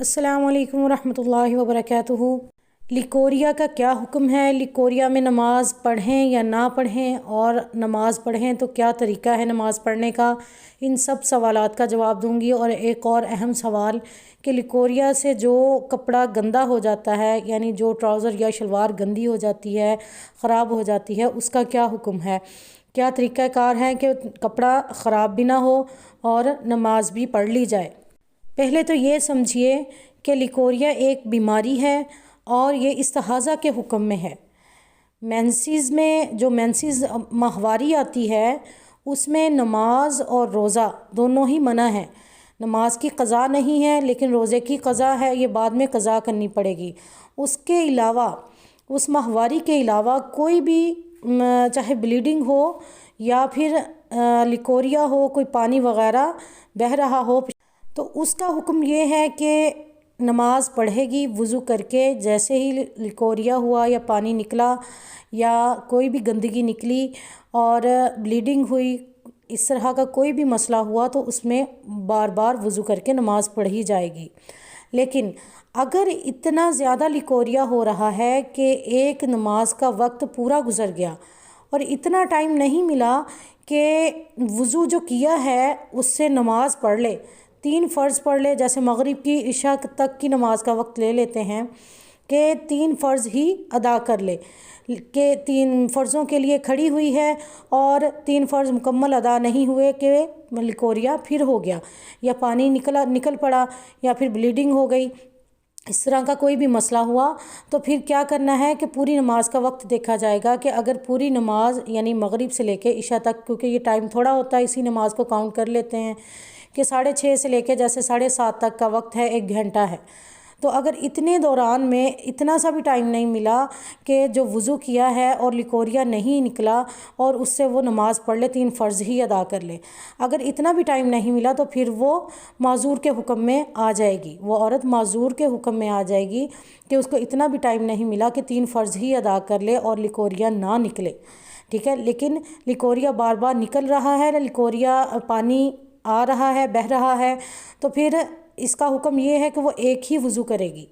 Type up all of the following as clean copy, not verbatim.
السلام علیکم ورحمۃ اللہ وبرکاتہ۔ لیکوریا کا کیا حکم ہے؟ لیکوریا میں نماز پڑھیں یا نہ پڑھیں، اور نماز پڑھیں تو کیا طریقہ ہے نماز پڑھنے کا؟ ان سب سوالات کا جواب دوں گی۔ اور ایک اور اہم سوال کہ لیکوریا سے جو کپڑا گندا ہو جاتا ہے، یعنی جو ٹراؤزر یا شلوار گندی ہو جاتی ہے، خراب ہو جاتی ہے، اس کا کیا حکم ہے؟ کیا طریقہ کار ہے کہ کپڑا خراب بھی نہ ہو اور نماز بھی پڑھ لی جائے؟ پہلے تو یہ سمجھیے کہ لیکوریا ایک بیماری ہے اور یہ استحاضہ کے حکم میں ہے۔ مینسز ماہواری آتی ہے، اس میں نماز اور روزہ دونوں ہی منع ہیں۔ نماز کی قضا نہیں ہے لیکن روزے کی قضا ہے، یہ بعد میں قضا کرنی پڑے گی۔ اس کے علاوہ، اس ماہواری کے علاوہ کوئی بھی چاہے بلیڈنگ ہو یا پھر لیکوریا ہو، کوئی پانی وغیرہ بہہ رہا ہو، تو اس کا حکم یہ ہے کہ نماز پڑھے گی وضو کر کے۔ جیسے ہی لیکوریا ہوا یا پانی نکلا یا کوئی بھی گندگی نکلی اور بلیڈنگ ہوئی، اس طرح کا کوئی بھی مسئلہ ہوا تو اس میں بار بار وضو کر کے نماز پڑھی جائے گی۔ لیکن اگر اتنا زیادہ لیکوریا ہو رہا ہے کہ ایک نماز کا وقت پورا گزر گیا اور اتنا ٹائم نہیں ملا کہ وضو جو کیا ہے اس سے نماز پڑھ لے، 3 فرض پڑھ لے، جیسے مغرب کی عشاء تک کی نماز کا وقت لے لیتے ہیں کہ 3 فرض ہی ادا کر لے، کہ 3 فرضوں کے لیے کھڑی ہوئی ہے اور 3 فرض مکمل ادا نہیں ہوئے کہ لیکوریا پھر ہو گیا، یا پانی نکل پڑا، یا پھر بلیڈنگ ہو گئی، اس طرح کا کوئی بھی مسئلہ ہوا، تو پھر کیا کرنا ہے کہ پوری نماز کا وقت دیکھا جائے گا کہ اگر پوری نماز یعنی مغرب سے لے کے عشاء تک، کیونکہ یہ ٹائم تھوڑا ہوتا ہے، اسی نماز کو کاؤنٹ کر لیتے ہیں کہ 6:30 سے لے کے جیسے 7:30 تک کا وقت ہے، 1 گھنٹہ ہے، تو اگر اتنے دوران میں اتنا سا بھی ٹائم نہیں ملا کہ جو وضو کیا ہے اور لیکوریا نہیں نکلا اور اس سے وہ نماز پڑھ لے، 3 فرض ہی ادا کر لے، اگر اتنا بھی ٹائم نہیں ملا تو پھر وہ معذور کے حکم میں آ جائے گی، وہ عورت معذور کے حکم میں آ جائے گی کہ اس کو اتنا بھی ٹائم نہیں ملا کہ 3 فرض ہی ادا کر لے اور لیکوریا نہ نکلے، ٹھیک ہے۔ لیکن لیکوریا بار بار نکل رہا ہے، لیکوریا پانی آ رہا ہے، بہہ رہا ہے، تو پھر اس کا حکم یہ ہے کہ وہ ایک ہی وضو کرے گی،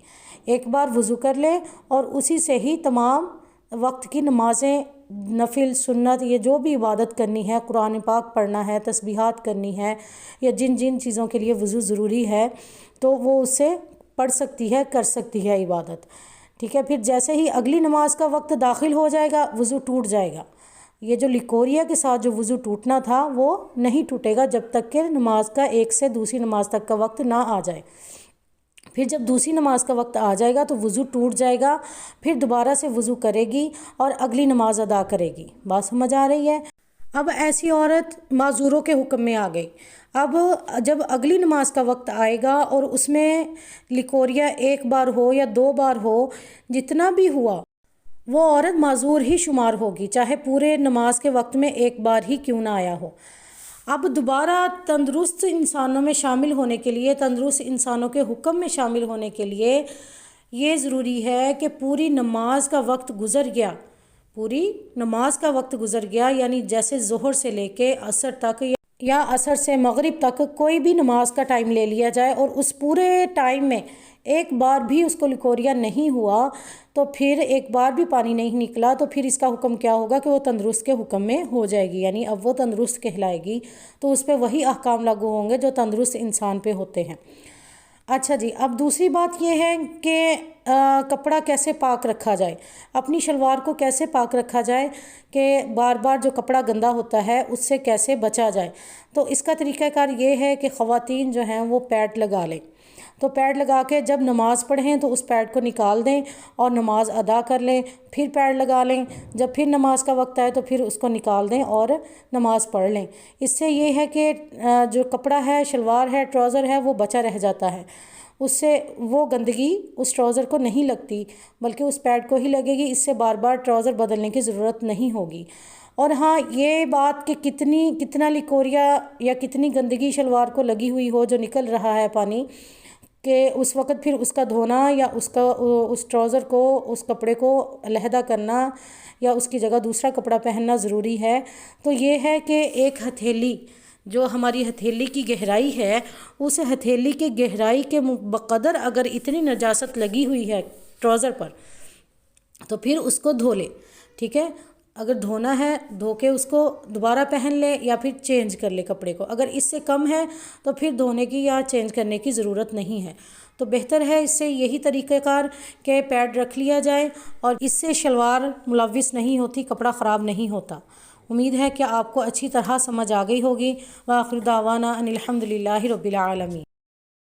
ایک بار وضو کر لے اور اسی سے ہی تمام وقت کی نمازیں، نفل، سنت، یہ جو بھی عبادت کرنی ہے، قرآن پاک پڑھنا ہے، تسبیحات کرنی ہے، یا جن چیزوں کے لیے وضو ضروری ہے تو وہ اس سے پڑھ سکتی ہے، کر سکتی ہے عبادت، ٹھیک ہے۔ پھر جیسے ہی اگلی نماز کا وقت داخل ہو جائے گا وضو ٹوٹ جائے گا۔ یہ جو لیکوریا کے ساتھ جو وضو ٹوٹنا تھا وہ نہیں ٹوٹے گا جب تک کہ نماز کا ایک سے دوسری نماز تک کا وقت نہ آ جائے۔ پھر جب دوسری نماز کا وقت آ جائے گا تو وضو ٹوٹ جائے گا، پھر دوبارہ سے وضو کرے گی اور اگلی نماز ادا کرے گی۔ بات سمجھ آ رہی ہے؟ اب ایسی عورت معذوروں کے حکم میں آ گئی۔ اب جب اگلی نماز کا وقت آئے گا اور اس میں لیکوریا 1 بار ہو یا 2 بار ہو، جتنا بھی ہوا وہ عورت معذور ہی شمار ہوگی، چاہے پورے نماز کے وقت میں 1 بار ہی کیوں نہ آیا ہو۔ اب دوبارہ تندرست انسانوں میں شامل ہونے کے لیے، تندرست انسانوں کے حکم میں شامل ہونے کے لیے یہ ضروری ہے کہ پوری نماز کا وقت گزر گیا، پوری نماز کا وقت گزر گیا، یعنی جیسے ظہر سے لے کے عصر تک یا عصر سے مغرب تک کوئی بھی نماز کا ٹائم لے لیا جائے اور اس پورے ٹائم میں 1 بار بھی اس کو لیکوریا نہیں ہوا، تو پھر 1 بار بھی پانی نہیں نکلا، تو پھر اس کا حکم کیا ہوگا کہ وہ تندرست کے حکم میں ہو جائے گی، یعنی اب وہ تندرست کہلائے گی، تو اس پہ وہی احکام لاگو ہوں گے جو تندرست انسان پہ ہوتے ہیں۔ اچھا جی، اب دوسری بات یہ ہے کہ کپڑا کیسے پاک رکھا جائے، اپنی شلوار کو کیسے پاک رکھا جائے، کہ بار بار جو کپڑا گندا ہوتا ہے اس سے کیسے بچا جائے۔ تو اس کا طریقہ کار یہ ہے کہ خواتین جو ہیں وہ پیڈ لگا لیں، تو پیڈ لگا کے جب نماز پڑھیں تو اس پیڈ کو نکال دیں اور نماز ادا کر لیں، پھر پیڈ لگا لیں، جب پھر نماز کا وقت آئے تو پھر اس کو نکال دیں اور نماز پڑھ لیں۔ اس سے یہ ہے کہ جو کپڑا ہے، شلوار ہے، ٹراؤزر ہے، وہ بچا رہ جاتا ہے، اس سے وہ گندگی اس ٹراؤزر کو نہیں لگتی بلکہ اس پیڈ کو ہی لگے گی، اس سے بار بار ٹراؤزر بدلنے کی ضرورت نہیں ہوگی۔ اور ہاں، یہ بات کہ کتنا لیکوریا یا کتنی گندگی شلوار کو لگی ہوئی ہو جو نکل رہا ہے پانی، کہ اس وقت پھر اس کا دھونا یا اس ٹراؤزر کو، اس کپڑے کو علیحدہ کرنا یا اس کی جگہ دوسرا کپڑا پہننا ضروری ہے۔ تو یہ ہے کہ ایک ہتھیلی جو ہماری ہتھیلی کی گہرائی ہے اس ہتھیلی کی گہرائی کے بقدر اگر اتنی نجاست لگی ہوئی ہے ٹراؤزر پر تو پھر اس کو دھو لے، ٹھیک ہے۔ اگر دھونا ہے دھو کے اس کو دوبارہ پہن لے یا پھر چینج کر لے کپڑے کو، اگر اس سے کم ہے تو پھر دھونے کی یا چینج کرنے کی ضرورت نہیں ہے۔ تو بہتر ہے اس سے یہی طریقہ کار کہ پیڈ رکھ لیا جائے، اور اس سے شلوار ملوث نہیں ہوتی، کپڑا خراب نہیں ہوتا۔ امید ہے کہ آپ کو اچھی طرح سمجھ آ گئی ہوگی۔ وآخر دعوانا ان الحمد للہ رب العالمین۔